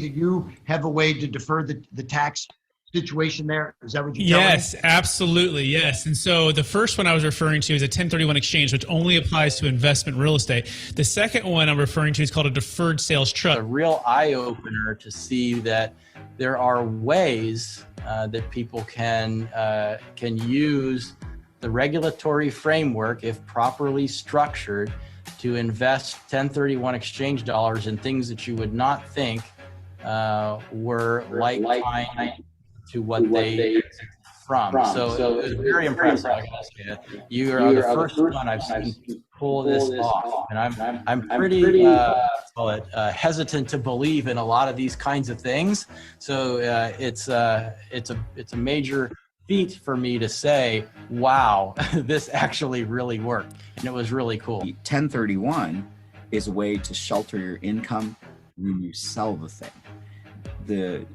you have a way to defer the tax situation there? Is that what you're telling me? Yes, absolutely. Yes. And so the first one I was referring to is a 1031 exchange, which only applies to investment real estate. The second one I'm referring to is called a deferred sales trust. A real eye-opener to see that there are ways that people can use the regulatory framework, if properly structured, to invest 1031 exchange dollars in things that you would not think were like-minded to what they from. So it was very impressive. I gotta say, you are the first one I've seen pull this off, and I'm pretty hesitant to believe in a lot of these kinds of things. So it's a major feat for me to say, wow, this actually really worked, and it was really cool. 1031 is a way to shelter your income when you sell the thing. The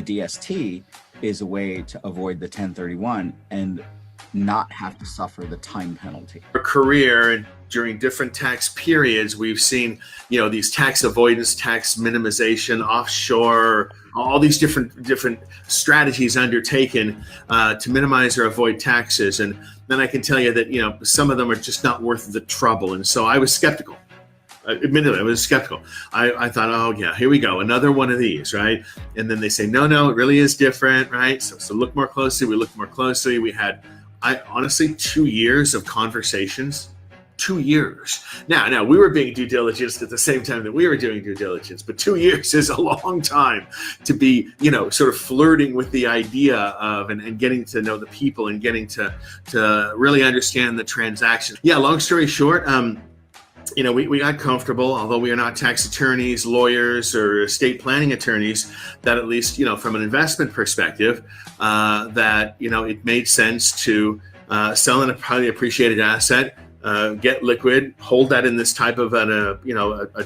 DST is a way to avoid the 1031 and not have to suffer the time penalty. Our career and during different tax periods, we've seen, these tax avoidance, tax minimization, offshore, all these different strategies undertaken to minimize or avoid taxes. And then I can tell you that, some of them are just not worth the trouble. And so I was skeptical. Admittedly, I was skeptical. I thought, oh yeah, here we go, another one of these, right? And then they say, no, it really is different, right? So look more closely. We looked more closely. We had, honestly, 2 years of conversations. 2 years. Now we were being due diligence at the same time that we were doing due diligence, but 2 years is a long time to be, sort of flirting with the idea of and getting to know the people and getting to really understand the transaction. Yeah, long story short, we got comfortable, although we are not tax attorneys, lawyers, or estate planning attorneys, that at least, from an investment perspective, that, it made sense to sell a highly appreciated asset, get liquid, hold that in this type of a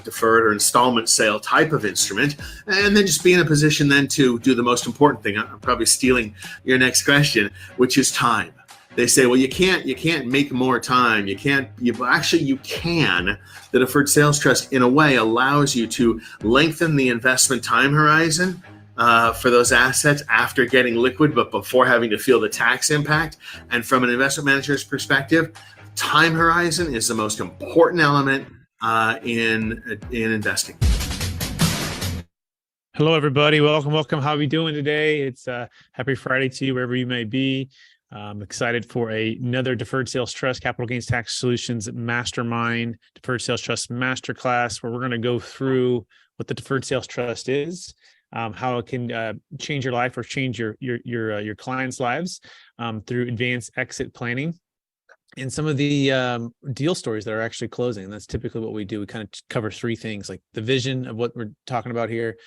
deferred or installment sale type of instrument, and then just be in a position then to do the most important thing. I'm probably stealing your next question, which is time. They say, well, you can't make more time. You can. The Deferred Sales Trust, in a way, allows you to lengthen the investment time horizon for those assets after getting liquid, but before having to feel the tax impact. And from an investment manager's perspective, time horizon is the most important element in investing. Hello, everybody. Welcome. How are we doing today? It's happy Friday to you, wherever you may be. I'm excited for another Deferred Sales Trust Capital Gains Tax Solutions Mastermind Deferred Sales Trust Masterclass, where we're going to go through what the Deferred Sales Trust is, how it can change your life or change your clients' lives through advanced exit planning, and some of the deal stories that are actually closing. And that's typically what we do. We kind of cover three things, like the vision of what we're talking about here,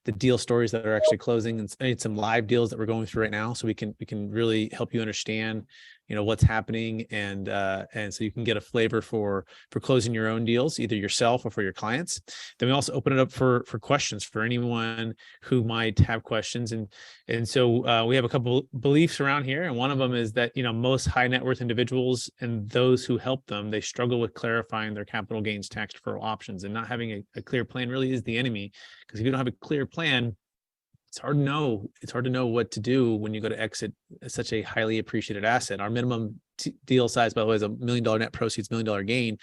the deal stories that are actually closing, and some live deals that we're going through right now, so we can really help you understand what's happening, and so you can get a flavor for closing your own deals, either yourself or for your clients. Then we also open it up for questions for anyone who might have questions, and so we have a couple beliefs around here, and one of them is that most high net worth individuals and those who help them, they struggle with clarifying their capital gains tax deferral options, and not having a clear plan really is the enemy, because if you don't have a clear plan, it's hard to know what to do when you go to exit such a highly appreciated asset. Our minimum deal size, by the way, is $1 million net proceeds, $1 million gain.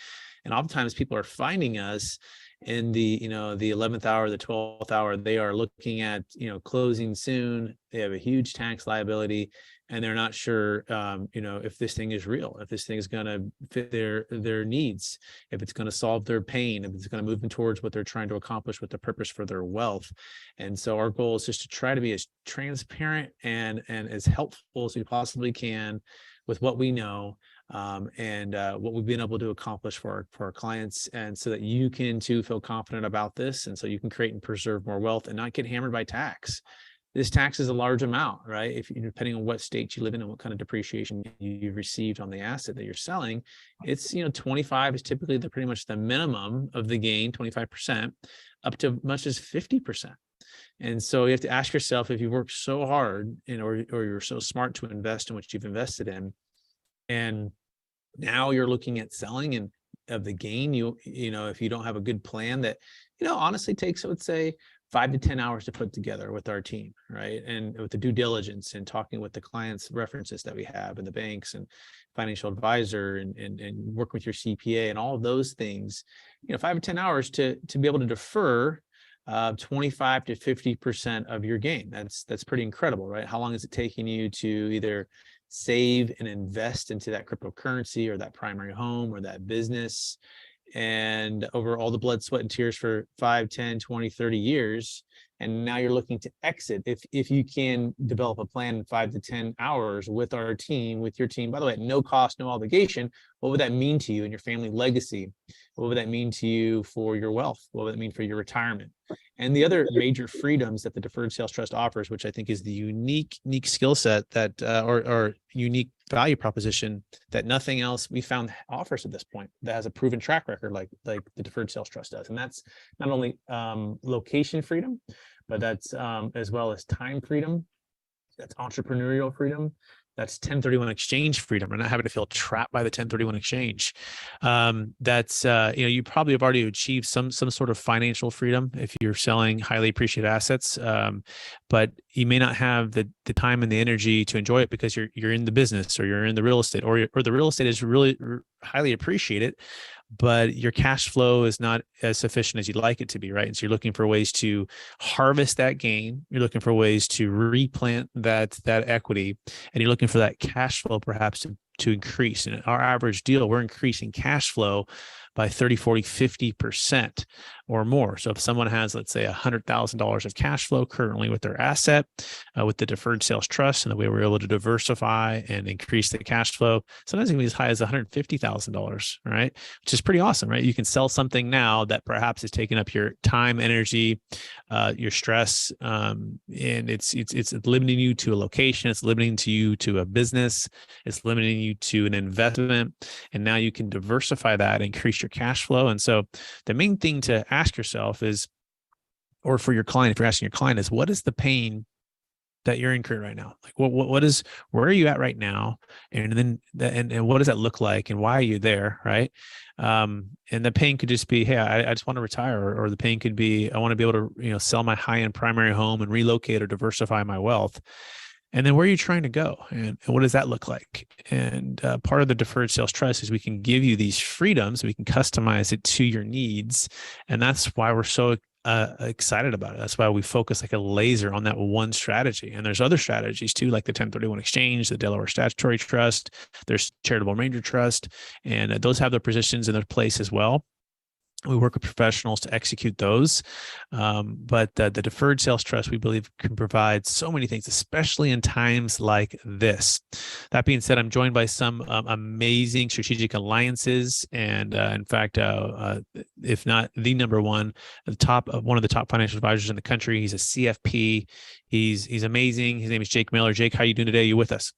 And oftentimes people are finding us in the 11th hour, the 12th hour. They are looking at, closing soon. They have a huge tax liability, and they're not sure, if this thing is real, if this thing is going to fit their needs, if it's going to solve their pain, if it's going to move them towards what they're trying to accomplish with the purpose for their wealth. And so our goal is just to try to be as transparent and as helpful as we possibly can with what we know, and what we've been able to accomplish for our clients, and so that you can too feel confident about this, and so you can create and preserve more wealth and not get hammered by tax. This tax is a large amount, right? Depending on what state you live in and what kind of depreciation you've received on the asset that you're selling, it's 25 is typically pretty much the minimum of the gain, 25%, up to much as 50%. And so you have to ask yourself, if you work so hard or you're so smart to invest in what you've invested in, and now you're looking at selling and of the gain, if you don't have a good plan that honestly takes, I would say, 5 to 10 hours to put together with our team, right? And with the due diligence and talking with the clients' references that we have and the banks and financial advisor and working with your CPA and all of those things, 5 to 10 hours to be able to defer 25 to 50% of your gain. That's pretty incredible, right? How long is it taking you to either save and invest into that cryptocurrency or that primary home or that business, and over all the blood, sweat, and tears for 5, 10, 20, 30 years. And now you're looking to exit. If you can develop a plan in 5 to 10 hours with our team, with your team, by the way, at no cost, no obligation, what would that mean to you and your family legacy? What would that mean to you for your wealth? What would that mean for your retirement? And the other major freedoms that the Deferred Sales Trust offers, which I think is the unique skill set that, or unique value proposition that nothing else we found offers at this point that has a proven track record like the Deferred Sales Trust does. And that's not only location freedom, but that's as well as time freedom, that's entrepreneurial freedom, that's 1031 exchange freedom. We're not having to feel trapped by the 1031 exchange. That's you probably have already achieved some sort of financial freedom if you're selling highly appreciated assets, but you may not have the time and the energy to enjoy it because you're in the business or you're in the real estate or the real estate is really highly appreciated, but your cash flow is not as sufficient as you'd like it to be, right? And so you're looking for ways to harvest that gain. You're looking for ways to replant that equity, and you're looking for that cash flow perhaps to increase. And our average deal, we're increasing cash flow by 30, 40, 50% or more. So if someone has, let's say, $100,000 of cash flow currently with their asset, with the Deferred Sales Trust and the way we're able to diversify and increase the cash flow, sometimes it can be as high as $150,000, right? Which is pretty awesome, right? You can sell something now that perhaps is taking up your time, energy, your stress, and it's limiting you to a location, it's limiting you to a business, it's limiting you to an investment, and now you can diversify that, increase your cash flow. And so the main thing to ask yourself is, or for your client, if you're asking your client, is what is the pain that you're incurring right now? Like where are you at right now? And then, and what does that look like? And why are you there? Right. And the pain could just be, hey, I just want to retire, or the pain could be, I want to be able to, sell my high-end primary home and relocate or diversify my wealth. And then where are you trying to go? And what does that look like? And part of the Deferred Sales Trust is we can give you these freedoms. We can customize it to your needs. And that's why we're so excited about it. That's why we focus like a laser on that one strategy. And there's other strategies too, like the 1031 exchange, the Delaware Statutory Trust, there's Charitable Remainder Trust, and those have their positions in their place as well. We work with professionals to execute those. But the Deferred Sales Trust, we believe, can provide so many things, especially in times like this. That being said, I'm joined by some amazing strategic alliances. And in fact, if not the number one, one of the top financial advisors in the country. He's a CFP. He's amazing. His name is Jake Miller. Jake, how are you doing today? You with us?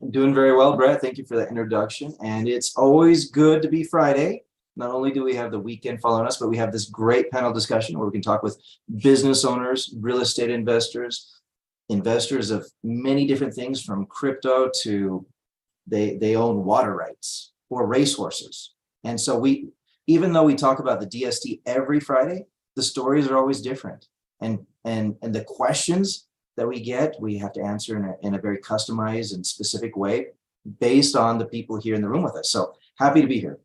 I'm doing very well, Brett. Thank you for that introduction. And it's always good to be Friday. Not only do we have the weekend following us, but we have this great panel discussion where we can talk with business owners, real estate investors of many different things, from crypto to they own water rights or racehorses. And so even though we talk about the DST every Friday, the stories are always different. And the questions that we get, we have to answer in a very customized and specific way based on the people here in the room with us. So happy to be here.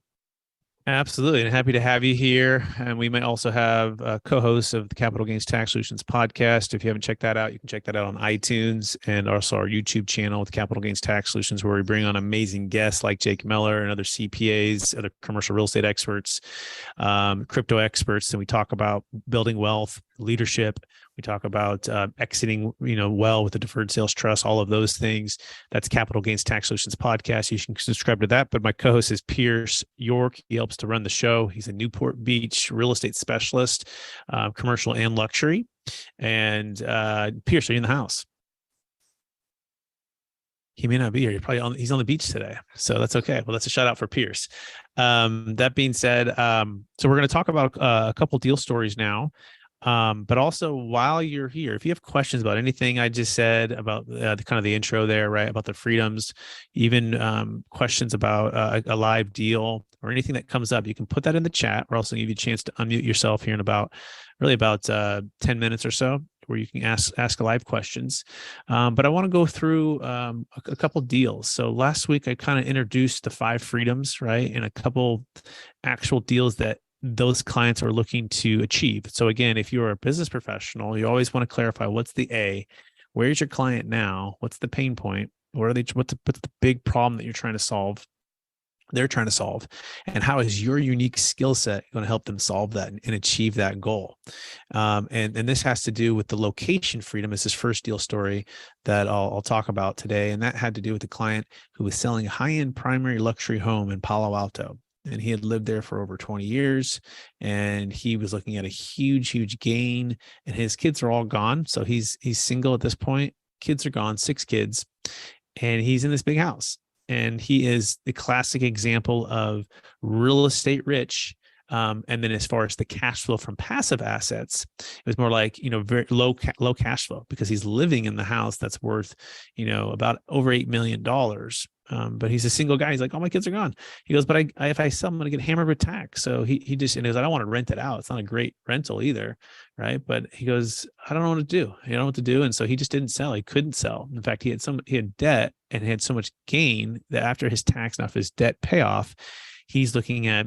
Absolutely. And happy to have you here. And we might also have co-hosts of the Capital Gains Tax Solutions podcast. If you haven't checked that out, you can check that out on iTunes, and also our YouTube channel with Capital Gains Tax Solutions, where we bring on amazing guests like Jake Miller and other CPAs, other commercial real estate experts, crypto experts. And we talk about building wealth, leadership. We talk about exiting, well with the Deferred Sales Trust, all of those things. That's Capital Gains Tax Solutions podcast. You can subscribe to that. But my co-host is Pierce York. He helps to run the show. He's a Newport Beach real estate specialist, commercial and luxury. And Pierce, are you in the house? He may not be here. He's on the beach today. So that's okay. Well, that's a shout out for Pierce. That being said, so we're going to talk about a couple deal stories now. But also while you're here, if you have questions about anything I just said about the kind of the intro there, right, about the freedoms, even questions about a live deal or anything that comes up, you can put that in the chat. We're also give you a chance to unmute yourself here in about 10 minutes or so, where you can ask live questions. But I want to go through a couple deals. So last week I kind of introduced the 5 freedoms, right, and a couple actual deals that those clients are looking to achieve. So again, if you're a business professional, you always want to clarify what's the A, where's your client now, what's the pain point, what's the big problem that you're trying to solve, they're trying to solve, and how is your unique skill set going to help them solve that and achieve that goal. And this has to do with the location freedom. Is this first deal story that I'll talk about today, and that had to do with the client who was selling a high-end primary luxury home in Palo Alto. And he had lived there for over 20 years, and he was looking at a huge gain, and his kids are all gone. So he's single at this point. Kids are gone, 6 kids, and he's in this big house. And he is the classic example of real estate rich. And then as far as the cash flow from passive assets, it was more like, very low cash flow, because he's living in the house that's worth, about over $8 million. But he's a single guy. He's like, oh, my kids are gone. He goes, but if I sell, I'm going to get hammered with tax. So he just, and he goes, I don't want to rent it out. It's not a great rental either. Right. But he goes, I don't know what to do. I don't know what to do. And so he just didn't sell. He couldn't sell. In fact, he had debt and had so much gain that after his tax and off his debt payoff, he's looking at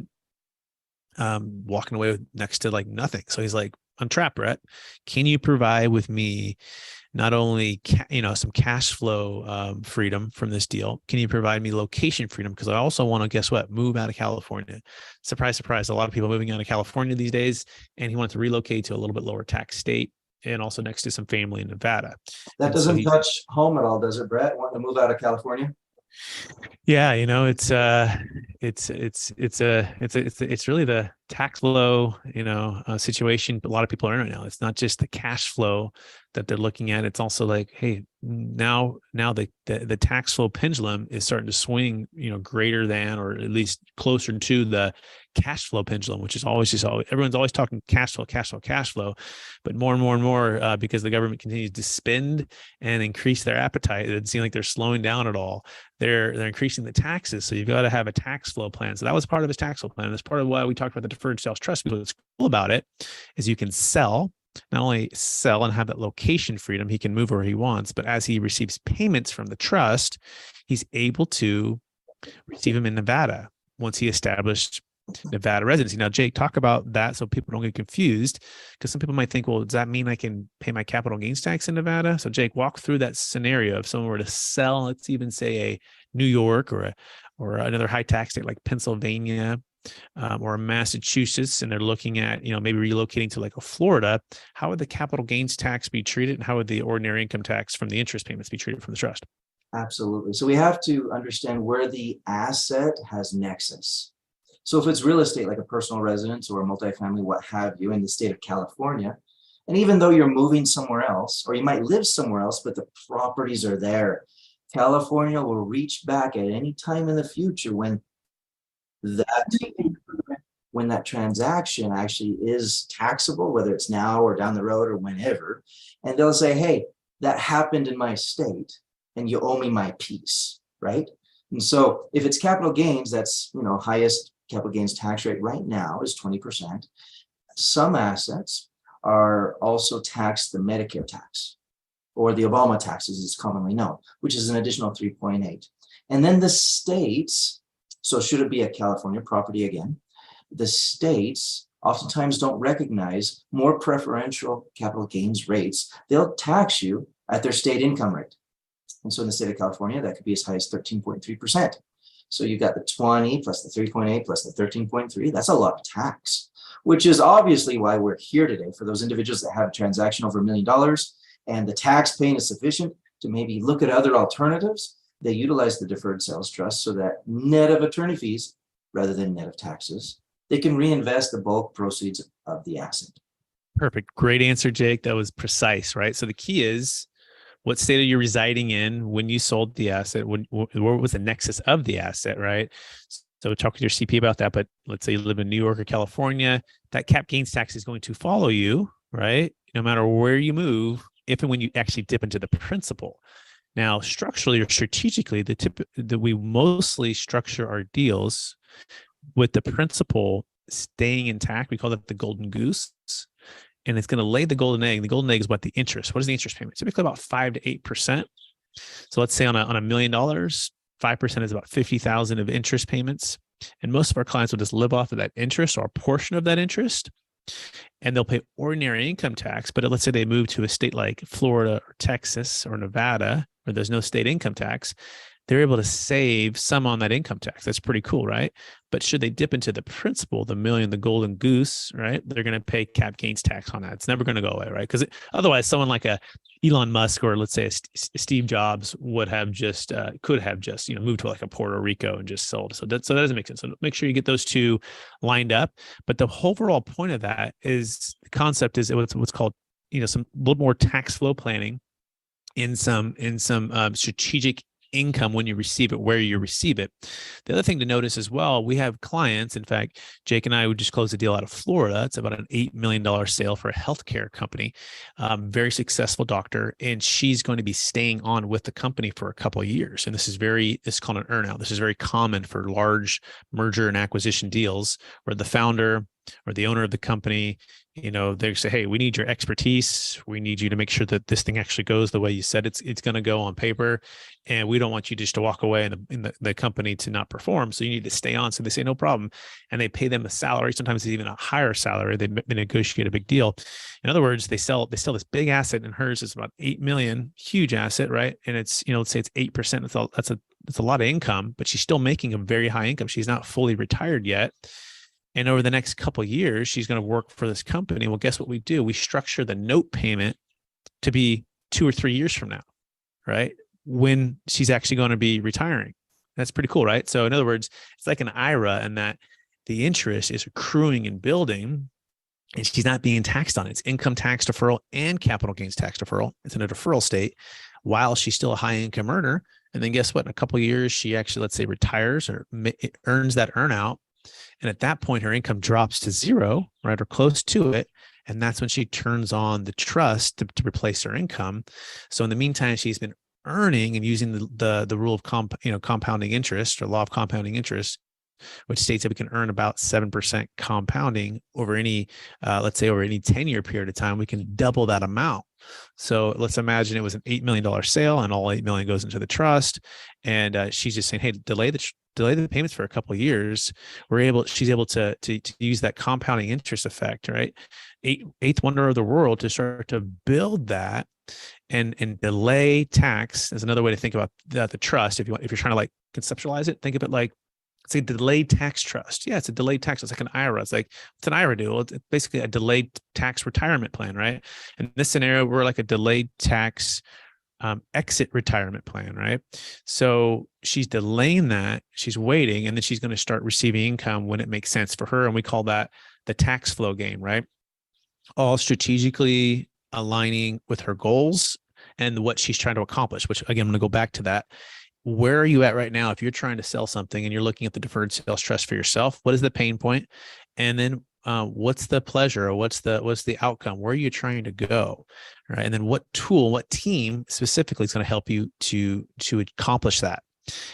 walking away with next to like nothing. So he's like, I'm trapped, Brett. Can you provide with me not only some cash flow freedom from this deal? Can you provide me location freedom? Because I also want to, guess what, move out of California. Surprise, surprise. A lot of people moving out of California these days, and he wanted to relocate to a little bit lower tax state, and also next to some family in Nevada. That doesn't touch home at all, does it, Brett? Wanting to move out of California? Yeah, it's really the tax flow, situation a lot of people are in right now. It's not just the cash flow that they're looking at. It's also like, hey, now the tax flow pendulum is starting to swing, greater than, or at least closer to the cash flow pendulum, which is everyone's always talking cash flow, but more and more, because the government continues to spend and increase their appetite. It doesn't seem like they're slowing down at all. They're increasing the taxes. So you've got to have a tax flow plan. So that was part of his tax flow plan. That's part of why we talked about the Deferred Sales Trust, because what's cool about it is you can not only sell and have that location freedom, he can move where he wants, but as he receives payments from the trust, he's able to receive them in Nevada once he established Nevada residency. Now, Jake, talk about that so people don't get confused, because some people might think, well, does that mean I can pay my capital gains tax in Nevada? So Jake, walk through that scenario. If someone were to sell, let's even say a New York or another high tax state like Pennsylvania, or Massachusetts, and they're looking at, maybe relocating to like a Florida, how would the capital gains tax be treated, and how would the ordinary income tax from the interest payments be treated from the trust? Absolutely. So we have to understand where the asset has nexus. So if it's real estate, like a personal residence or a multifamily, what have you, in the state of California, and even though you're moving somewhere else, or you might live somewhere else, but the properties are there, California will reach back at any time in the future when that transaction actually is taxable, whether it's now or down the road or whenever, and they'll say, hey, that happened in my state and you owe me my piece, right? And so if it's capital gains, that's, highest capital gains tax rate right now is 20%. Some assets are also taxed the Medicare tax, or the Obama tax, as it's commonly known, which is an additional 3.8. And then the states, so should it be a California property again, the states oftentimes don't recognize more preferential capital gains rates. They'll tax you at their state income rate. And so in the state of California, that could be as high as 13.3%. So you've got the 20 plus the 3.8 plus the 13.3. That's a lot of tax, which is obviously why we're here today, for those individuals that have a transaction over $1 million and the tax paying is sufficient to maybe look at other alternatives. They utilize the Deferred Sales Trust so that net of attorney fees, rather than net of taxes, they can reinvest the bulk proceeds of the asset. Perfect. Great answer, Jake. That was precise, right? So the key is, what state are you residing in when you sold the asset? What was the nexus of the asset, right? So talk with your CP about that. But let's say you live in New York or California, that cap gains tax is going to follow you right? No matter where you move, if and when you actually dip into the principal. Now, structurally or strategically, that we mostly structure our deals with the principal staying intact. We call that the golden goose. And it's going to lay the golden egg. The golden egg is what? The interest. What is the interest payment? Typically about 5 to 8%. So let's say on $1 million, 5% is about 50,000 of interest payments. And most of our clients will just live off of that interest or a portion of that interest. And they'll pay ordinary income tax. But let's say they move to a state like Florida or Texas or Nevada, where there's no state income tax, they're able to save some on that income tax. That's pretty cool, right? But should they dip into the principal, the million, the golden goose, right? They're going to pay cap gains tax on that. It's never going to go away, right? Because otherwise, someone like a Elon Musk or let's say a Steve Jobs would have just could have just moved to like a Puerto Rico and just sold. So that doesn't make sense. So make sure you get those two lined up. But the overall point of that is the concept is what's called some a little more tax flow planning in some strategic income when you receive it, where you receive it. The other thing to notice as well, we have clients. In fact, Jake and I would just close a deal out of Florida. It's about an $8 million sale for a healthcare company, very successful doctor, and she's going to be staying on with the company for a couple of years. And this is called an earnout. This is very common for large merger and acquisition deals where the founder or the owner of the company, they say, hey, we need your expertise. We need you to make sure that this thing actually goes the way you said it's going to go on paper. And we don't want you just to walk away and the company to not perform. So you need to stay on. So they say, no problem. And they pay them a salary, sometimes even a higher salary. They negotiate a big deal. In other words, they sell this big asset, and hers is about 8 million, huge asset, right? And it's, let's say it's 8%. That's a lot of income, but she's still making a very high income. She's not fully retired yet. And over the next couple of years, she's going to work for this company. Well, guess what we do? We structure the note payment to be 2 or 3 years from now, right? When she's actually going to be retiring. That's pretty cool, right? So in other words, it's like an IRA in that the interest is accruing and building, and she's not being taxed on it. It's income tax deferral and capital gains tax deferral. It's in a deferral state while she's still a high income earner. And then guess what? In a couple of years, she actually, let's say, retires or earns that earnout. And at that point, her income drops to zero, right, or close to it. And that's when she turns on the trust to replace her income. So in the meantime, she's been earning and using the rule of compounding interest or law of compounding interest, which states that we can earn about 7% compounding over any, let's say over any 10-year period of time, we can double that amount. So let's imagine it was an $8 million sale and all 8 million goes into the trust. And she's just saying, hey, delay the payments for a couple of years. She's able to use that compounding interest effect, right? Eighth wonder of the world to start to build that and delay tax is another way to think about the trust. If you're trying to like conceptualize it, think of it like, it's a delayed tax trust. Yeah, it's a delayed tax. It's like an IRA. It's like, what's an IRA do? Well, it's basically a delayed tax retirement plan, right? In this scenario, we're like a delayed tax exit retirement plan, right? So she's delaying that. She's waiting, and then she's going to start receiving income when it makes sense for her. And we call that the tax flow game, right? All strategically aligning with her goals and what she's trying to accomplish, which again, I'm going to go back to that. Where are you at right now? If you're trying to sell something and you're looking at the deferred sales trust for yourself, what is the pain point? And then what's the pleasure or what's the outcome? Where are you trying to go? Right. And then what tool, what team specifically is going to help you to accomplish that?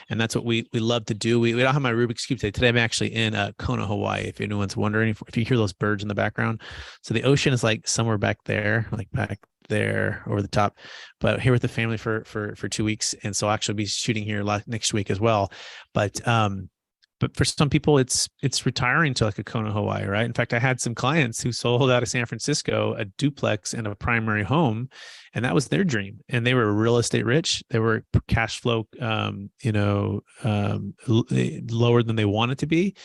And that's what we love to do. We don't have my Rubik's Cube today. Today I'm actually in Kona, Hawaii. If anyone's wondering, if you hear those birds in the background. So the ocean is like somewhere back there, like back there over the top, but here with the family for 2 weeks. And so I'll actually be shooting here next week as well. But for some people, it's retiring to like a Kona, Hawaii, right? In fact, I had some clients who sold out of San Francisco a duplex and a primary home, and that was their dream. And they were real estate rich. They were cash flow, lower than they wanted to be,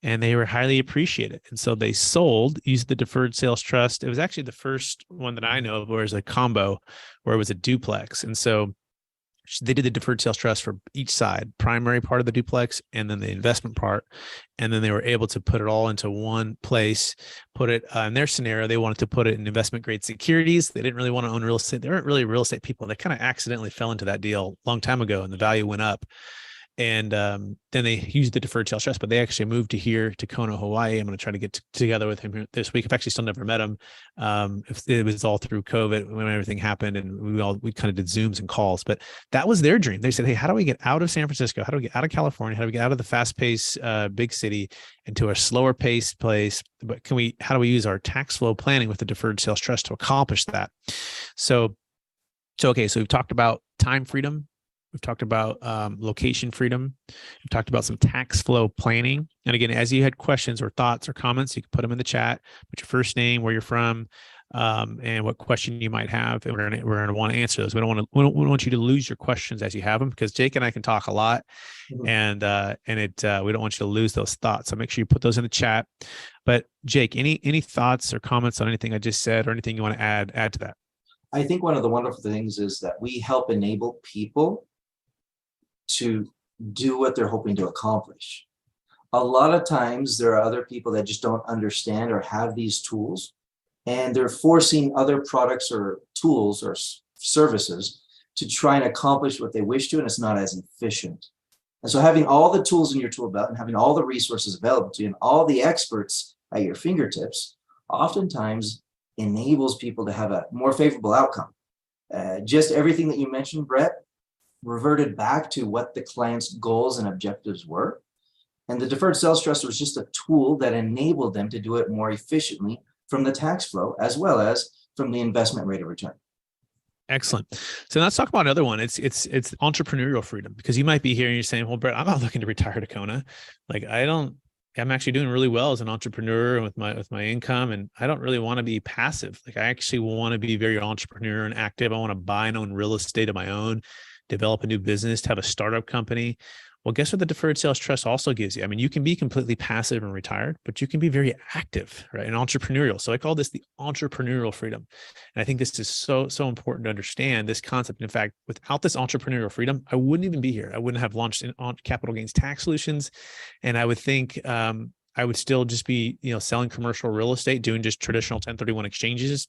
and they were highly appreciated. And so they used the Deferred Sales Trust. It was actually the first one that I know of where it was a combo, where it was a duplex. And so they did the Deferred Sales Trust for each side, primary part of the duplex, and then the investment part. And then they were able to put it all into one place, put it in their scenario. They wanted to put it in investment grade securities. They didn't really want to own real estate. They weren't really real estate people. They kind of accidentally fell into that deal a long time ago, and the value went up. And then they used the deferred sales trust, but they actually moved to here to Kona, Hawaii. I'm going to try to get together with him this week. I've actually still never met him. It was all through COVID when everything happened, and we kind of did Zooms and calls. But that was their dream. They said, "Hey, how do we get out of San Francisco? How do we get out of California? How do we get out of the fast-paced big city into a slower paced place? But how do we use our tax flow planning with the deferred sales trust to accomplish that?" So we've talked about time freedom. We've talked about location freedom. We've talked about some tax flow planning. And again, as you had questions or thoughts or comments, you can put them in the chat. Put your first name, where you're from, and what question you might have. And we're gonna want to answer those. We don't want you to lose your questions as you have them, because Jake and I can talk a lot, and we don't want you to lose those thoughts. So make sure you put those in the chat. But Jake, any thoughts or comments on anything I just said, or anything you want to add to that? I think one of the wonderful things is that we help enable people to do what they're hoping to accomplish. A lot of times there are other people that just don't understand or have these tools, and they're forcing other products or tools or services to try and accomplish what they wish to, and it's not as efficient. And so having all the tools in your tool belt and having all the resources available to you and all the experts at your fingertips oftentimes enables people to have a more favorable outcome. Just everything that you mentioned, Brett, reverted back to what the client's goals and objectives were. And the deferred sales trust was just a tool that enabled them to do it more efficiently from the tax flow as well as from the investment rate of return. Excellent. So let's talk about another one. It's entrepreneurial freedom, because you might be here and you're saying, well, Brett, I'm not looking to retire to Kona. Like I'm actually doing really well as an entrepreneur and with my income, and I don't really want to be passive. Like I actually want to be very entrepreneur and active. I want to buy and own real estate of my own, develop a new business, to have a startup company. Well, guess what the deferred sales trust also gives you? I mean, you can be completely passive and retired, but you can be very active, right? And entrepreneurial. So I call this the entrepreneurial freedom. And I think this is so important to understand this concept. In fact, without this entrepreneurial freedom, I wouldn't even be here. I wouldn't have launched on capital gains tax solutions. And I would think I would still just be, selling commercial real estate, doing just traditional 1031 exchanges,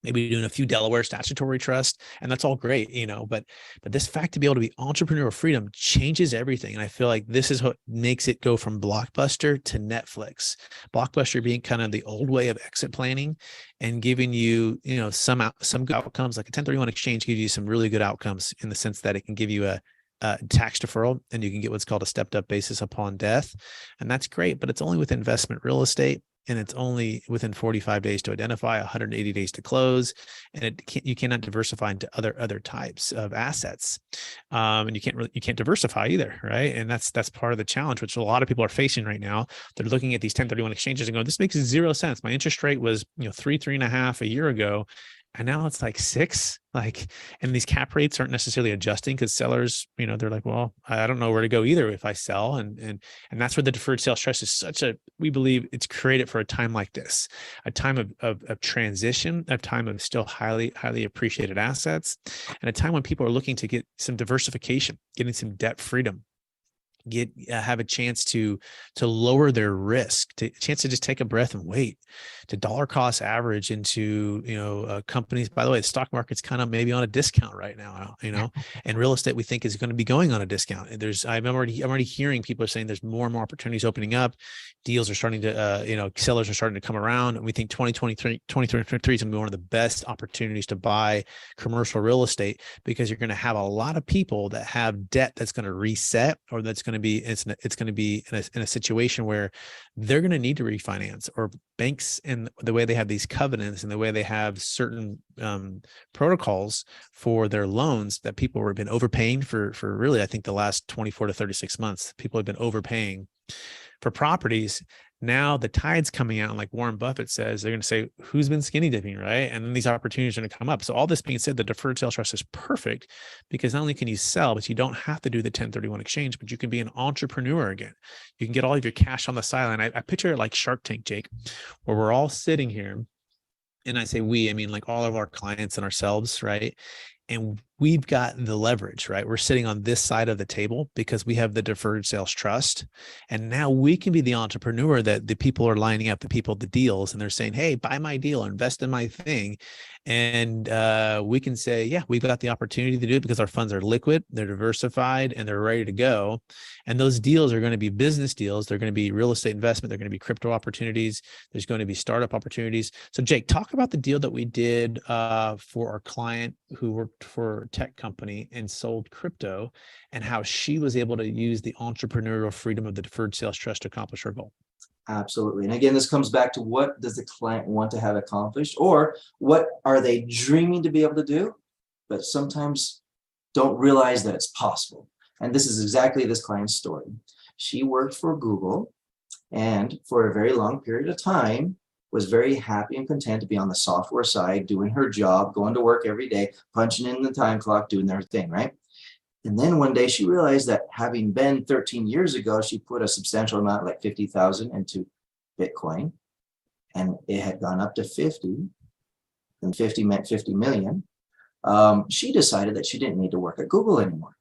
maybe doing a few Delaware statutory trusts, and that's all great, but this fact to be able to be entrepreneurial freedom changes everything. And I feel like this is what makes it go from Blockbuster to Netflix. Blockbuster being kind of the old way of exit planning and giving you, some good outcomes. Like a 1031 exchange gives you some really good outcomes in the sense that it can give you a tax deferral, and you can get what's called a stepped up basis upon death. And that's great, but it's only with investment real estate. And it's only within 45 days to identify, 180 days to close, and you cannot diversify into other types of assets, and you can't diversify either, right? And that's part of the challenge, which a lot of people are facing right now. They're looking at these 1031 exchanges and going, "This makes zero sense. My interest rate was 3.5 a year ago, and now it's like 6." And these cap rates aren't necessarily adjusting because sellers, they're like, "Well, I don't know where to go either if I sell." And that's where the deferred sales trust is we believe it's created for a time like this, a time of transition, a time of still highly appreciated assets, and a time when people are looking to get some diversification, getting some debt freedom, have a chance to lower their risk, a chance to just take a breath and wait, to dollar cost average into companies. By the way, the stock market's kind of maybe on a discount right now, and real estate we think is going to be going on a discount. I'm already hearing people are saying there's more and more opportunities opening up. Deals are starting to sellers are starting to come around, and we think 2023 is going to be one of the best opportunities to buy commercial real estate, because you're going to have a lot of people that have debt that's going to reset, or that's going to be in a situation where they're going to need to refinance, or banks, and the way they have these covenants and the way they have certain protocols for their loans, that people have been overpaying for really, I think the last 24 to 36 months, people have been overpaying for properties. Now the tide's coming out, and like Warren Buffett says, they're going to say, who's been skinny dipping, right? And then these opportunities are going to come up. So all this being said, the deferred sales trust is perfect, because not only can you sell, but you don't have to do the 1031 exchange, but you can be an entrepreneur again. You can get all of your cash on the sideline. I picture it like Shark Tank, Jake, where we're all sitting here. And I say we, I mean like all of our clients and ourselves, right? And we've got the leverage, right? We're sitting on this side of the table because we have the deferred sales trust. And now we can be the entrepreneur that the people are lining up, the deals, and they're saying, hey, buy my deal, invest in my thing. And we can say, yeah, we've got the opportunity to do it because our funds are liquid, they're diversified, and they're ready to go. And those deals are going to be business deals. They're going to be real estate investment. They're going to be crypto opportunities. There's going to be startup opportunities. So Jake, talk about the deal that we did for our client who worked for a tech company and sold crypto, and how she was able to use the entrepreneurial freedom of the deferred sales trust to accomplish her goal. Absolutely. And again, this comes back to what does the client want to have accomplished, or what are they dreaming to be able to do, but sometimes don't realize that it's possible. And this is exactly this client's story. She worked for Google, and for a very long period of time was very happy and content to be on the software side, doing her job, going to work every day, punching in the time clock, doing their thing, right? And then one day she realized that having been 13 years ago, she put a substantial amount, like 50,000 into Bitcoin, and it had gone up to 50, and 50 meant 50 million. She decided that she didn't need to work at Google anymore.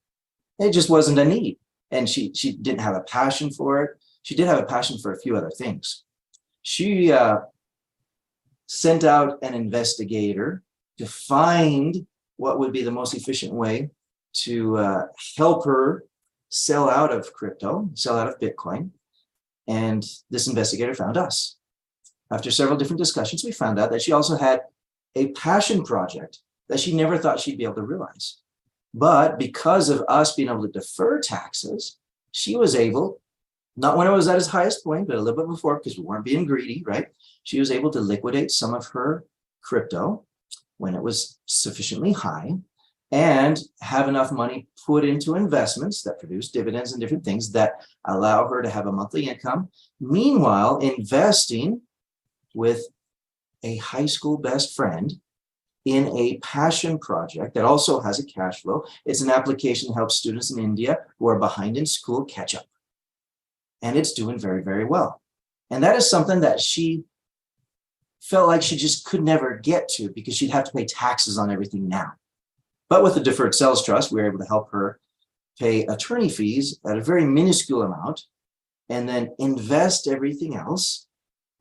It just wasn't a need. And she didn't have a passion for it. She did have a passion for a few other things. She sent out an investigator to find what would be the most efficient way to help her sell out of crypto, sell out of Bitcoin. And this investigator found us. After several different discussions, we found out that she also had a passion project that she never thought she'd be able to realize. But because of us being able to defer taxes, she was able, not when it was at its highest point, but a little bit before, because we weren't being greedy, right? She was able to liquidate some of her crypto when it was sufficiently high, and have enough money put into investments that produce dividends and different things that allow her to have a monthly income. Meanwhile, investing with a high school best friend in a passion project that also has a cash flow. It's an application that helps students in India who are behind in school catch up. And it's doing very, very well. And that is something that she felt like she just could never get to because she'd have to pay taxes on everything now. But with the Deferred Sales Trust, we were able to help her pay attorney fees at a very minuscule amount, and then invest everything else,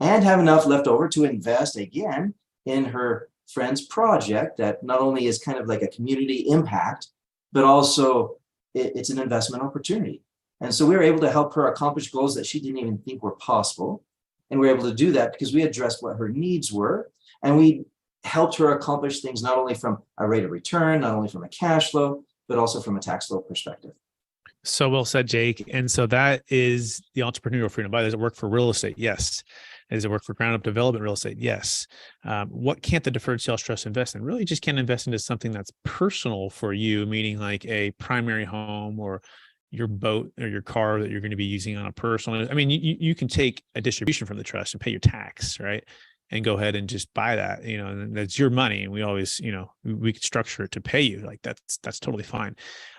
and have enough left over to invest again in her friend's project that not only is kind of like a community impact, but also it's an investment opportunity. And so we were able to help her accomplish goals that she didn't even think were possible. And we were able to do that because we addressed what her needs were, and we helped her accomplish things not only from a rate of return, not only from a cash flow, but also from a tax flow perspective. So well said, Jake. And so that is the entrepreneurial freedom. Does it work for real estate? Yes. Does it work for ground up development real estate? Yes. What can't the deferred sales trust invest in? Really just can't invest into something that's personal for you, meaning like a primary home or your boat or your car that you're going to be using on a personal. I mean, you can take a distribution from the trust and pay your tax, right? And go ahead and just buy that, and that's your money. And we always, we could structure it to pay you. Like that's totally fine.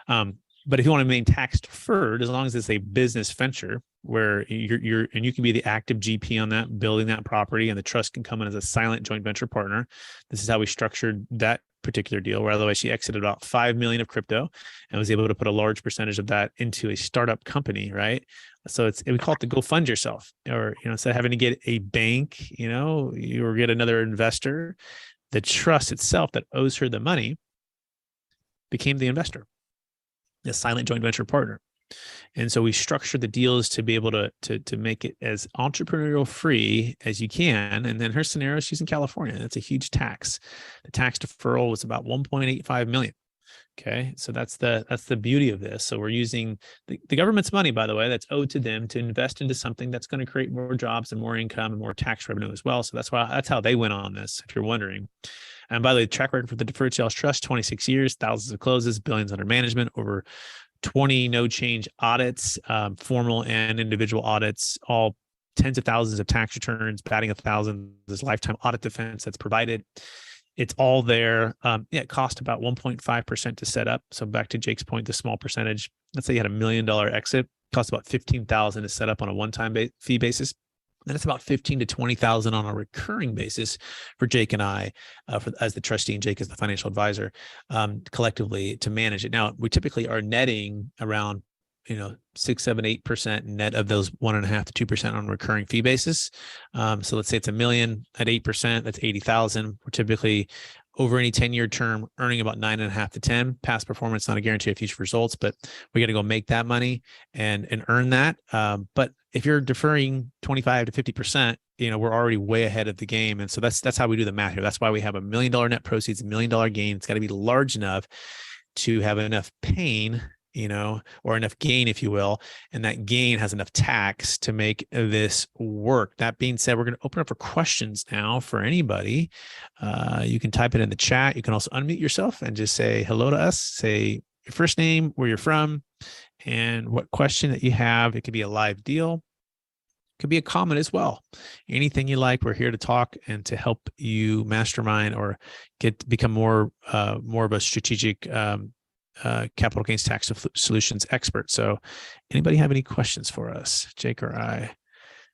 But if you want to remain tax deferred, as long as it's a business venture where you can be the active GP on that, building that property, and the trust can come in as a silent joint venture partner. This is how we structured that particular deal, where otherwise she exited about 5 million of crypto and was able to put a large percentage of that into a startup company, right? So we call it the go fund yourself, or, instead of having to get a bank, or get another investor, the trust itself that owes her the money became the investor, a silent joint venture partner. And so we structured the deals to be able to make it as entrepreneurial free as you can. And then her scenario, she's in California. That's a huge tax. The tax deferral was about 1.85 million. Okay. So that's the beauty of this. So we're using the government's money, by the way, that's owed to them to invest into something that's going to create more jobs and more income and more tax revenue as well. So that's how they went on this, if you're wondering. And by the way, track record for the Deferred Sales Trust, 26 years, thousands of closes, billions under management, over 20 no change audits, formal and individual audits, all tens of thousands of tax returns, batting 1,000. There's lifetime audit defense that's provided. It's all there. It cost about 1.5% to set up. So back to Jake's point, the small percentage, let's say you had $1 million exit, cost about $15,000 to set up on a one-time fee basis. And it's about 15 to 20,000 on a recurring basis for Jake and I, as the trustee and Jake as the financial advisor, collectively to manage it. Now, we typically are netting around 6, 7, 8% net of those 1.5% to 2% on a recurring fee basis. So let's say it's $1 million at 8%, that's 80,000. We're typically over any 10-year term earning about 9.5 to 10. Past performance, not a guarantee of future results, but we got to go make that money and earn that. But if you're deferring 25 to 50%, we're already way ahead of the game. And so that's how we do the math here. That's why we have $1 million net proceeds, $1 million gain. It's got to be large enough to have enough pain, or enough gain, if you will. And that gain has enough tax to make this work. That being said, we're going to open up for questions now for anybody. You can type it in the chat. You can also unmute yourself and just say hello to us. Say your first name, where you're from, and what question that you have. It could be a live deal. It could be a comment as well. Anything you like. We're here to talk and to help you mastermind or become more of a strategic capital gains tax solutions expert. So anybody have any questions for us, Jake or I?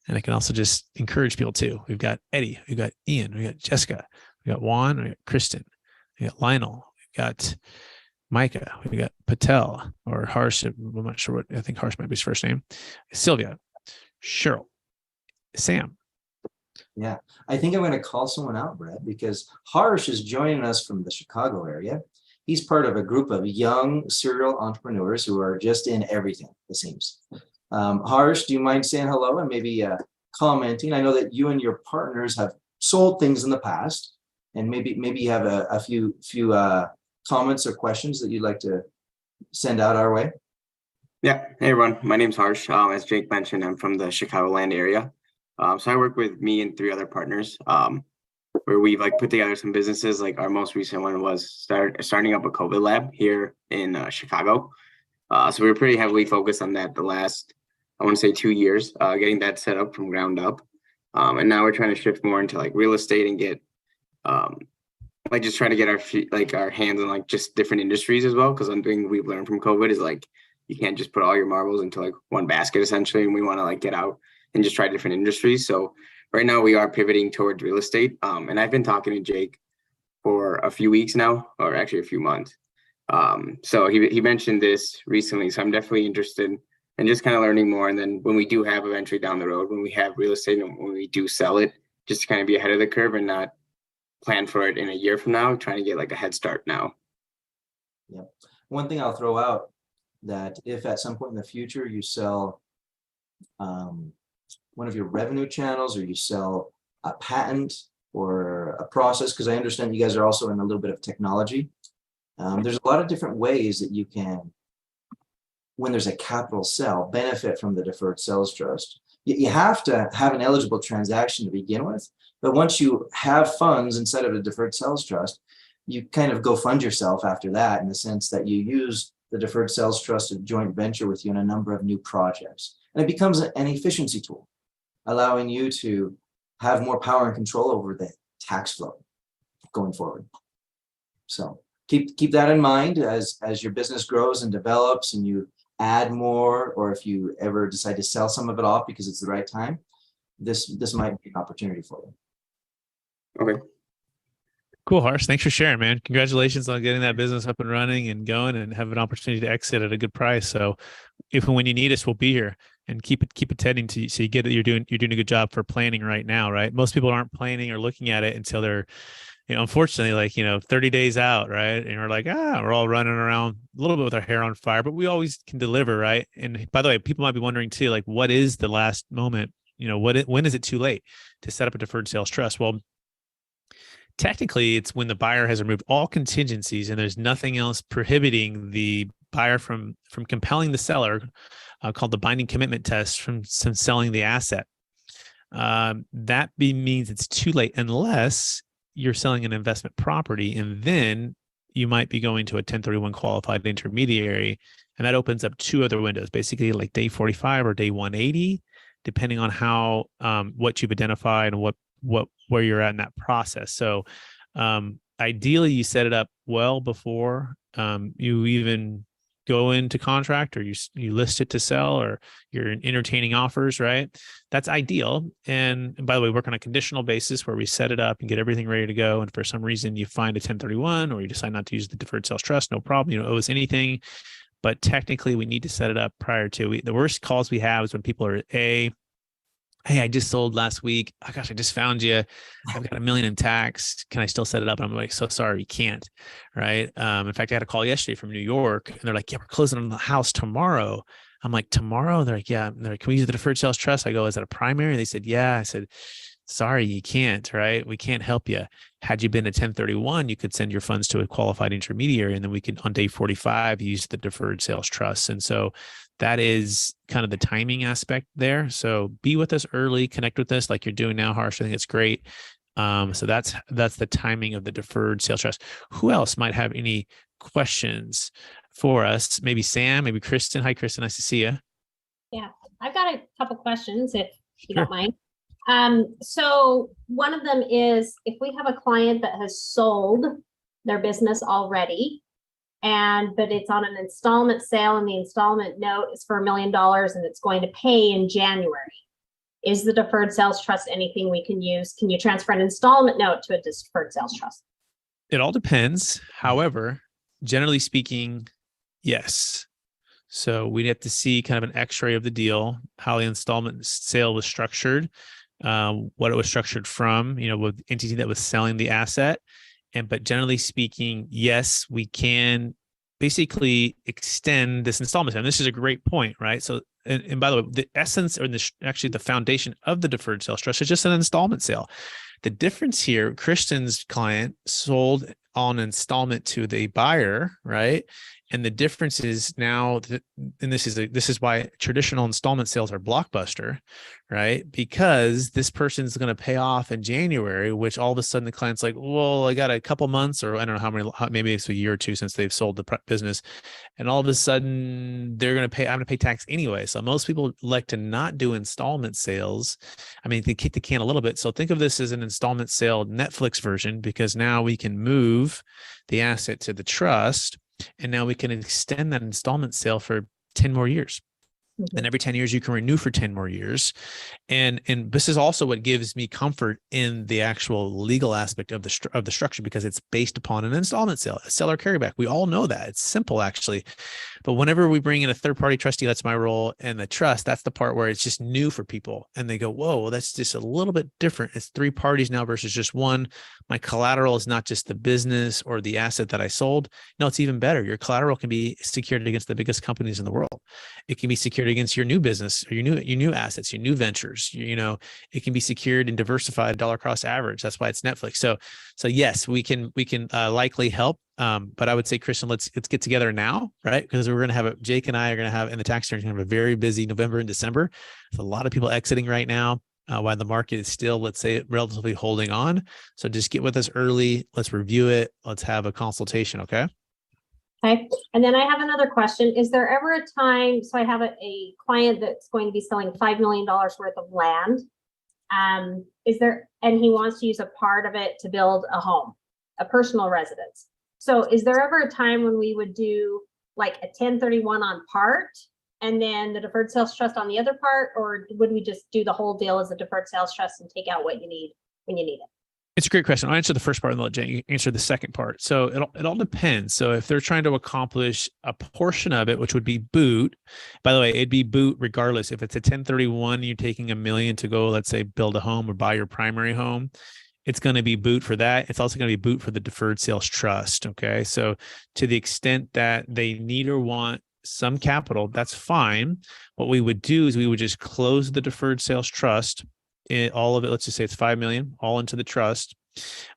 And I can also just encourage people too. We've got Eddie, we've got Ian, we got Jessica, we got Juan, we got Kristen, we got Lionel, we've got Micah, we got Patel or Harsh. I'm not sure I think Harsh might be his first name. Sylvia, Cheryl, Sam. Yeah, I think I'm going to call someone out, Brett, because Harsh is joining us from the Chicago area. He's part of a group of young serial entrepreneurs who are just in everything, it seems. Harsh, do you mind saying hello and maybe commenting? I know that you and your partners have sold things in the past, and maybe you have a few comments or questions that you'd like to send out our way. Yeah. Hey, everyone. My name's Harsh. As Jake mentioned, I'm from the Chicagoland area. So I work with me and 3 other partners. Where we've put together some businesses. Our most recent one was starting up a COVID lab here in Chicago. So we were pretty heavily focused on that the last, I want to say 2 years, getting that set up from ground up. And now we're trying to shift more into real estate and get just trying to get our hands on just different industries as well. Because one thing we've learned from COVID is you can't just put all your marbles into one basket essentially. And we want to get out and just try different industries. So right now we are pivoting towards real estate. And I've been talking to Jake for a few weeks now, or actually a few months. So he mentioned this recently. So I'm definitely interested in just kind of learning more. And then when we do have eventually down the road, when we have real estate and when we do sell it, just to kind of be ahead of the curve and not plan for it in a year from now, trying to get a head start now. Yeah. One thing I'll throw out, that if at some point in the future you sell one of your revenue channels, or you sell a patent or a process, because I understand you guys are also in a little bit of technology. There's a lot of different ways that you can, when there's a capital sell, benefit from the Deferred Sales Trust. You have to have an eligible transaction to begin with, but once you have funds inside of a Deferred Sales Trust, you kind of go fund yourself after that, in the sense that you use the Deferred Sales Trust to joint venture with you in a number of new projects. And it becomes an efficiency tool, allowing you to have more power and control over the tax flow going forward. So keep that in mind as your business grows and develops, and you add more, or if you ever decide to sell some of it off because it's the right time, this might be an opportunity for you. Okay. Cool, Harsh. Thanks for sharing, man. Congratulations on getting that business up and running and going, and have an opportunity to exit at a good price. So if and when you need us, we'll be here, and keep it heading to you. So you get that you're doing a good job for planning right now, right? Most people aren't planning or looking at it until they're, unfortunately, 30 days out, right? And we're we're all running around a little bit with our hair on fire, but we always can deliver, right? And by the way, people might be wondering too, what is the last moment? When is it too late to set up a deferred sales trust? Well, technically, it's when the buyer has removed all contingencies and there's nothing else prohibiting the buyer from compelling the seller, called the binding commitment test, from selling the asset. That means it's too late unless you're selling an investment property, and then you might be going to a 1031 qualified intermediary, and that opens up 2 other windows, basically day 45 or day 180, depending on how what you've identified and where you're at in that process. So ideally, you set it up well before you even go into contract, or you list it to sell, or you're entertaining offers, right? That's ideal. And by the way, we work on a conditional basis where we set it up and get everything ready to go. And for some reason you find a 1031 or you decide not to use the deferred sales trust, no problem. You don't owe us anything. But technically we need to set it up prior to. The worst calls we have is when people are hey, I just sold last week. Oh gosh, I just found you. I've got $1 million in tax. Can I still set it up? And I'm like, so sorry, you can't. Right. In fact, I had a call yesterday from New York and they're like, yeah, we're closing on the house tomorrow. I'm like, tomorrow? They're like, yeah. They're like, can we use the deferred sales trust? I go, is that a primary? They said, yeah. I said, sorry, you can't, right? We can't help you. Had you been a 1031, you could send your funds to a qualified intermediary, and then we could, on day 45, use the deferred sales trust. And so that is kind of the timing aspect there. So be with us early, connect with us like you're doing now, Harsh. I think it's great. So that's the timing of the deferred sales trust. Who else might have any questions for us? Maybe Sam, maybe Kristen. Hi, Kristen. Nice to see you. Yeah, I've got a couple questions if you Sure. don't mind. So one of them is, if we have a client that has sold their business already, but it's on an installment sale and the installment note is for $1 million and it's going to pay in January, is the deferred sales trust anything we can use? Can you transfer an installment note to a deferred sales trust? It all depends. However, generally speaking, yes. So we'd have to see kind of an x-ray of the deal, how the installment sale was structured, what it was structured from, with the entity that was selling the asset. But generally speaking, yes, we can basically extend this installment. And this is a great point, right? So, and by the way, the essence, or actually the foundation of the deferred sales trust is just an installment sale. The difference here, Christian's client sold on installment to the buyer, right? And the difference is now, and this is why traditional installment sales are blockbuster, right? Because this person's going to pay off in January, which all of a sudden the client's like, well, I got a couple months, or I don't know maybe it's a year or two since they've sold the business. And all of a sudden I'm going to pay tax anyway. So most people like to not do installment sales. I mean, they kick the can a little bit. So think of this as an installment sale Netflix version, because now we can move the asset to the trust. And now we can extend that installment sale for 10 more years. And every 10 years, you can renew for 10 more years. And this is also what gives me comfort in the actual legal aspect of the structure, because it's based upon an installment sale, a seller carryback. We all know that. It's simple, actually. But whenever we bring in a third-party trustee, that's my role, and the trust, that's the part where it's just new for people. And they go, whoa, well, that's just a little bit different. It's 3 parties now versus just one. My collateral is not just the business or the asset that I sold. No, it's even better. Your collateral can be secured against the biggest companies in the world. It can be secured against your new business, or your new assets, your new ventures. It can be secured and diversified, dollar cost average. That's why it's Netflix. So yes, we can likely help. But I would say, Christian, let's get together now, right? Because we're going to have Jake and I are going to have, and the tax attorney, going to have a very busy November and December. There's a lot of people exiting right now, while the market is still, let's say, relatively holding on. So just get with us early. Let's review it. Let's have a consultation. Okay. Okay. And then I have another question. Is there ever a time, so I have a client that's going to be selling $5 million worth of land. And he wants to use a part of it to build a home, a personal residence. So is there ever a time when we would do like a 1031 on part and then the deferred sales trust on the other part? Or would we just do the whole deal as a deferred sales trust and take out what you need when you need it? It's a great question. I'll answer the first part and let Jane answer the second part. So it all depends. So if they're trying to accomplish a portion of it, which would be boot, by the way, it'd be boot regardless. If it's a 1031, you're taking $1 million to go, let's say, build a home or buy your primary home, it's going to be boot for that. It's also going to be boot for the deferred sales trust. Okay. So to the extent that they need or want some capital, that's fine. What we would do is we would just close the deferred sales trust. All of it, let's just say it's $5 million, all into the trust.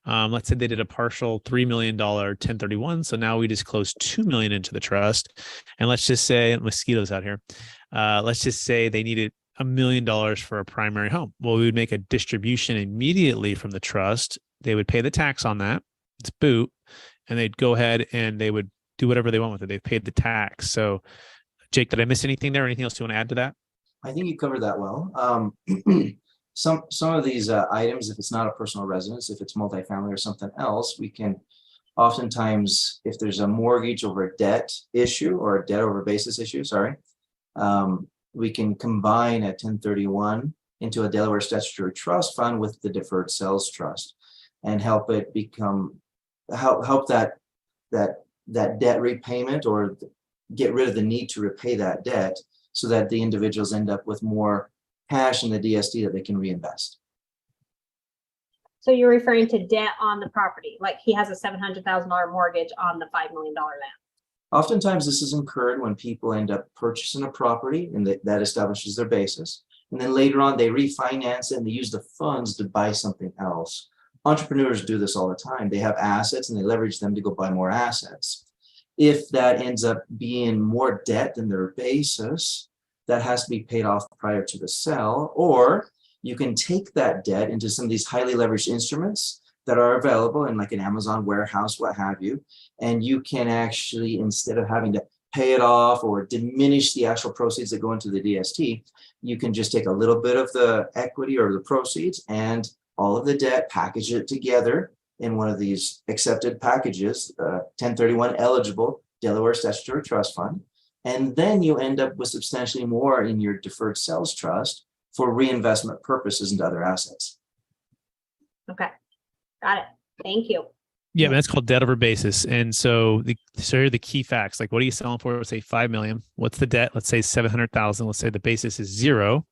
Let's say they did a partial $3 million 1031. So now we just close $2 million into the trust. And let's just say, mosquitoes out here. Let's just say they needed $1 million for a primary home. Well, we would make a distribution immediately from the trust. They would pay the tax on that. It's boot. And they'd go ahead and they would do whatever they want with it. They've paid the tax. So Jake, did I miss anything there? Anything else you want to add to that? I think you covered that well. Some of these items, if it's not a personal residence, if it's multifamily or something else, we can Oftentimes, if there's a mortgage over a debt issue or a debt over basis issue, we can combine a 1031 into a Delaware statutory trust fund with the Deferred Sales Trust and help it help that debt repayment or get rid of the need to repay that debt so that the individuals end up with more cash in the DST that they can reinvest. So you're referring to debt on the property, like he has a $700,000 mortgage on the $5 million land. Oftentimes this is incurred when people end up purchasing a property and that establishes their basis. And then later on they refinance it and they use the funds to buy something else. Entrepreneurs do this all the time. They have assets and they leverage them to go buy more assets. If that ends up being more debt than their basis, that has to be paid off prior to the sale, or you can take that debt into some of these highly leveraged instruments that are available in like an Amazon warehouse, what have you. And you can actually, instead of having to pay it off or diminish the actual proceeds that go into the DST, you can just take a little bit of the equity or the proceeds and all of the debt, package it together in one of these accepted packages, 1031 eligible Delaware Statutory Trust Fund. And then you end up with substantially more in your Deferred Sales Trust for reinvestment purposes into other assets. Okay, got it. Thank you. Yeah, that's called debt over basis. And so here are the key facts. Like, what are you selling for? Let's say 5 million. What's the debt? Let's say 700,000. Let's say the basis is 0.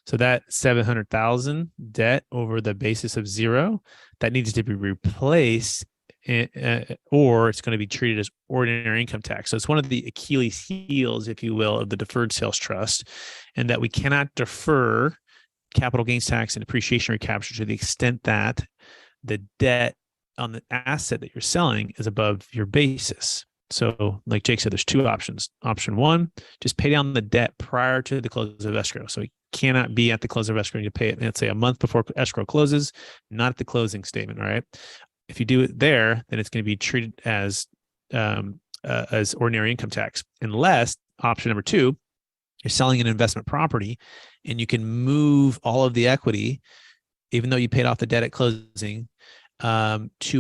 So that 700,000 debt over the basis of 0, that needs to be replaced, or it's going to be treated as ordinary income tax. So it's one of the Achilles heels, if you will, of the Deferred Sales Trust, and that we cannot defer capital gains tax and depreciation recapture to the extent that the debt on the asset that you're selling is above your basis. So like Jake said, there's 2 options. Option 1, just pay down the debt prior to the close of escrow. So it cannot be at the close of escrow. You pay it, let's say, a month before escrow closes, not at the closing statement. All right. If you do it there, then it's going to be treated as ordinary income tax, unless option number 2, you're selling an investment property and you can move all of the equity, even though you paid off the debt at closing, to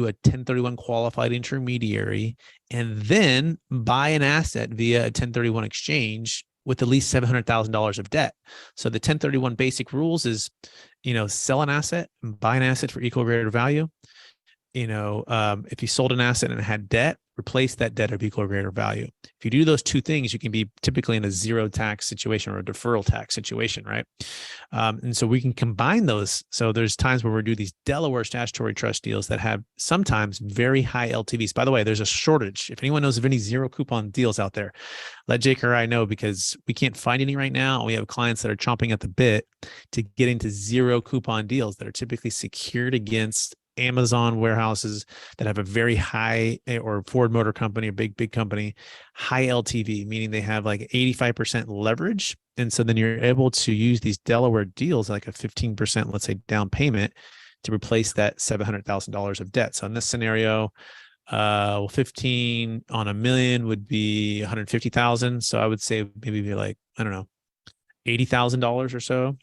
a 1031 qualified intermediary, and then buy an asset via a 1031 exchange with at least $700,000 of debt. So the 1031 basic rules is, sell an asset and buy an asset for equal or greater value. If you sold an asset and it had debt, replace that debt of equal or greater value. If you do those 2 things, you can be typically in a 0 tax situation or a deferral tax situation, right? And so we can combine those. So there's times where we do these Delaware statutory trust deals that have sometimes very high LTVs. By the way, there's a shortage. If anyone knows of any 0 coupon deals out there, let Jake or I know, because we can't find any right now. We have clients that are chomping at the bit to get into 0 coupon deals that are typically secured against Amazon warehouses that have a very high, or Ford Motor Company, a big company, high LTV, meaning they have like 85% leverage. And so then you're able to use these Delaware deals, like a 15%, let's say, down payment to replace that $700,000 of debt. So in this scenario, 15 on $1 million would be 150,000. So I would say maybe like, I don't know, $80,000 or so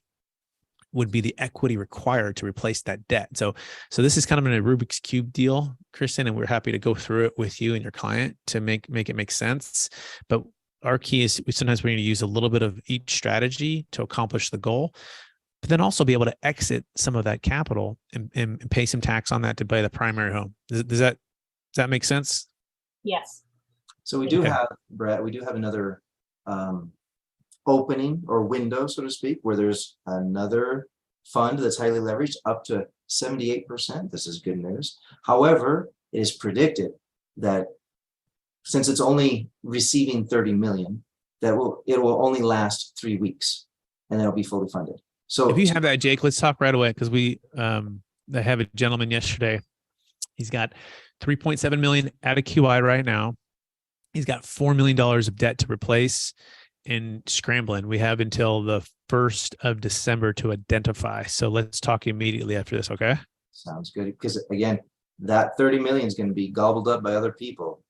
would be the equity required to replace that debt. So this is kind of a Rubik's Cube deal, Kristen, and we're happy to go through it with you and your client to make it make sense. But our key is sometimes we're going to use a little bit of each strategy to accomplish the goal, but then also be able to exit some of that capital and pay some tax on that to buy the primary home. Does that make sense? Yes. So we do have, Brett, another opening or window, so to speak, where there's another fund that's highly leveraged up to 78%. This is good news. However, it is predicted that since it's only receiving 30 million, it will only last 3 weeks and then it'll be fully funded. So if you have that, Jake, let's talk right away, because I have a gentleman yesterday. He's got 3.7 million at a QI right now. He's got $4 million of debt to replace. In scrambling, we have until the 1st of December to identify. So let's talk immediately after this. Okay. Sounds good. Because again, that 30 million is going to be gobbled up by other people.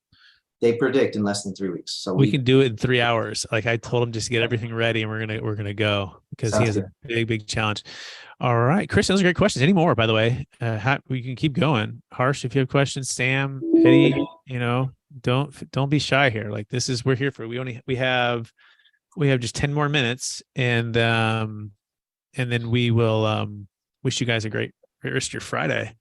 they predict in less than 3 weeks. So we can do it in 3 hours. Like I told him just to get everything ready and we're gonna go because he Sounds has good. a big challenge. All right, Christian, those are great questions. Any more, by the way? We can keep going. Harsh, if you have questions, Sam, Eddie, don't be shy here. Like we're here for. We have just 10 more minutes, and then we will wish you guys a great rest of your Friday.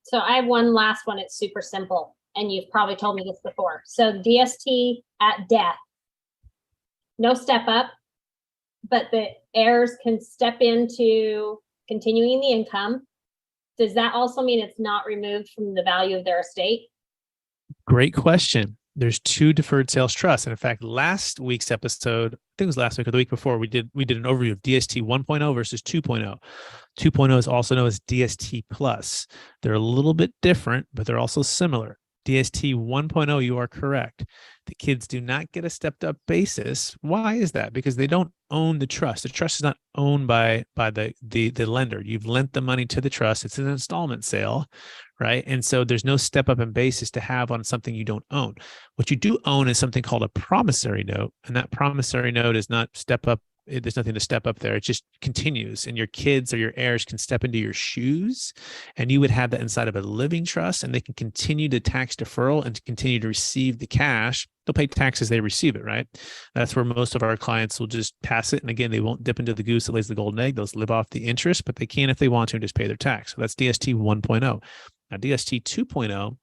So I have one last one. It's super simple. And you've probably told me this before. So DST at death, no step up, but the heirs can step into continuing the income. Does that also mean it's not removed from the value of their estate? Great question. There's 2 deferred sales trusts. And in fact, last week's episode, I think it was last week or the week before, we did an overview of DST 1.0 versus 2.0. 2.0 is also known as DST Plus. They're a little bit different, but they're also similar. DST 1.0, you are correct. The kids do not get a stepped up basis. Why is that? Because they don't own the trust. The trust is not owned by the lender. You've lent the money to the trust. It's an installment sale, right? And so there's no step up in basis to have on something you don't own. What you do own is something called a promissory note, and that promissory note is not step up. There's nothing to step up there. It just continues, and your kids or your heirs can step into your shoes, and you would have that inside of a living trust, and they can continue to tax deferral and continue to receive the cash. They'll pay taxes, they receive it, right? That's where most of our clients will just pass it. And again, they won't dip into the goose that lays the golden egg. They'll live off the interest, but they can, if they want to, just pay their tax. So that's DST 1.0. Now, DST 2.0,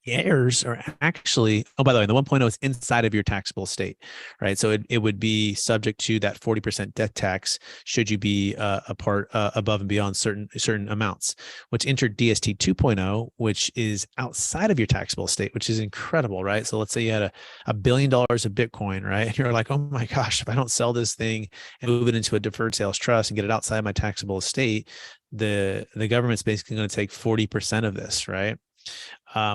the heirs are actually, oh, by the way, the 1.0 is inside of your taxable estate, right? So it would be subject to that 40% death tax should you be a part above and beyond certain amounts, which entered DST 2.0, which is outside of your taxable estate, which is incredible, right? So let's say you had $1 billion of Bitcoin, right? And you're like, oh my gosh, if I don't sell this thing and move it into a deferred sales trust and get it outside my taxable estate, the government's basically going to take 40% of this, right?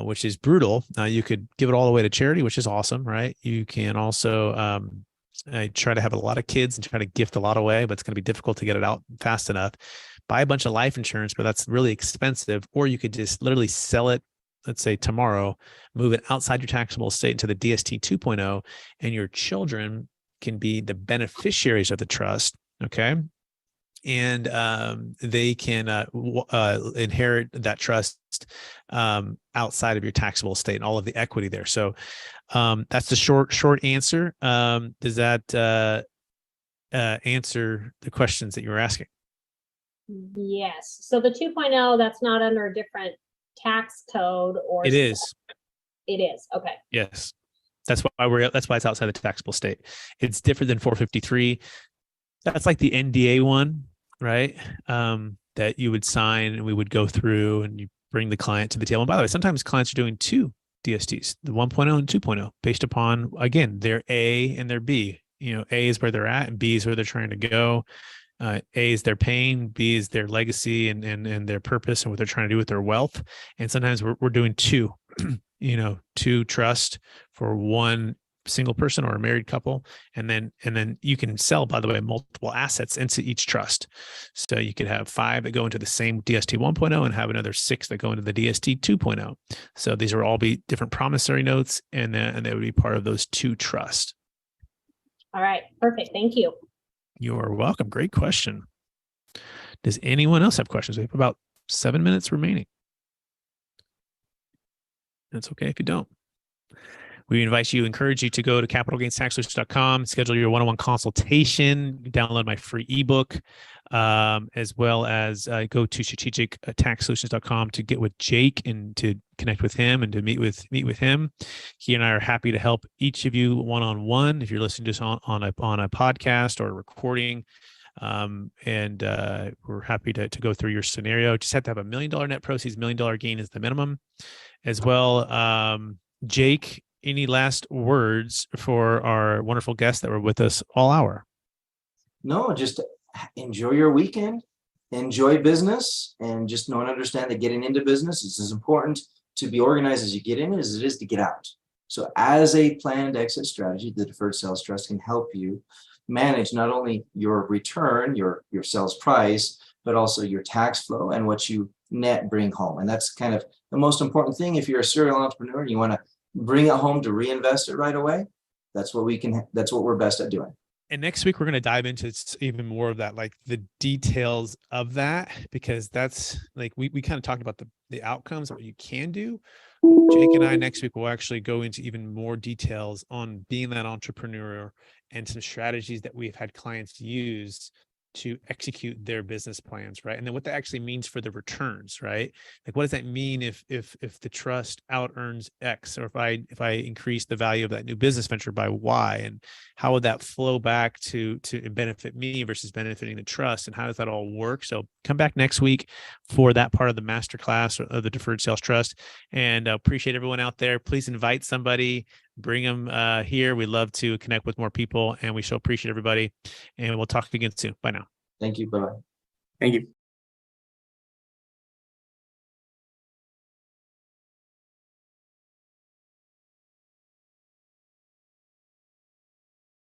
Which is brutal. You could give it all away to charity, which is awesome, right? You can also try to have a lot of kids and try to gift a lot away, but it's going to be difficult to get it out fast enough. Buy a bunch of life insurance, but that's really expensive. Or you could just literally sell it, let's say tomorrow, move it outside your taxable estate into the DST 2.0, and your children can be the beneficiaries of the trust, okay? And they can inherit that trust outside of your taxable estate and all of the equity there. So that's the short answer. Does that answer the questions that you were asking? Yes. So the 2.0, that's not under a different tax code, or it is. It is. Okay. Yes. That's why it's outside the taxable estate. It's different than 453. That's like the NDA one, right? That you would sign and we would go through and you bring the client to the table. And by the way, sometimes clients are doing 2 DSTs, the 1.0 and 2.0, based upon, again, their A and their B. A is where they're at and B is where they're trying to go. A is their pain, B is their legacy and their purpose and what they're trying to do with their wealth. And sometimes we're doing 2, 2 trust for one single person or a married couple. And then you can sell, by the way, multiple assets into each trust. So you could have 5 that go into the same DST 1.0 and have another 6 that go into the DST 2.0. So these are all be different promissory notes, and they would be part of those 2 trusts. All right. Perfect. Thank you. You are welcome. Great question. Does anyone else have questions? We have about 7 minutes remaining. That's okay if you don't. We encourage you to go to capitalgainstaxsolutions.com, schedule your one-on-one consultation, download my free ebook, as well as go to strategictaxsolutions.com to get with Jake and to connect with him and to meet with him. He and I are happy to help each of you one-on-one if you're listening to this on a podcast or a recording. And we're happy to go through your scenario. Just have to have $1 million net proceeds. $1 million gain is the minimum. As well, Jake, any last words for our wonderful guests that were with us all hour? No, just enjoy your weekend, enjoy business, and just know and understand that getting into business is as important to be organized as you get in as it is to get out. So as a planned exit strategy, the Deferred Sales Trust can help you manage not only your return, your sales price, but also your tax flow and what you net bring home. And that's kind of the most important thing, if you're a serial entrepreneur and you want to bring it home to reinvest it right away, that's what we're best at doing. And next week, we're going to dive into even more of that, like the details of that, because that's like, we kind of talked about the outcomes, what you can do. Jake and I next week will actually go into even more details on being that entrepreneur and some strategies that we've had clients use to execute their business plans, right? And then what that actually means for the returns, right? Like, what does that mean if the trust out earns X, or if I increase the value of that new business venture by Y, and how would that flow back to benefit me versus benefiting the trust, and how does that all work? So come back next week for that part of the masterclass of the Deferred Sales Trust, and appreciate everyone out there. Please invite somebody, bring them here. We love to connect with more people, and we so appreciate everybody. And we'll talk again soon. Bye now. Thank you. Bye-bye. Thank you.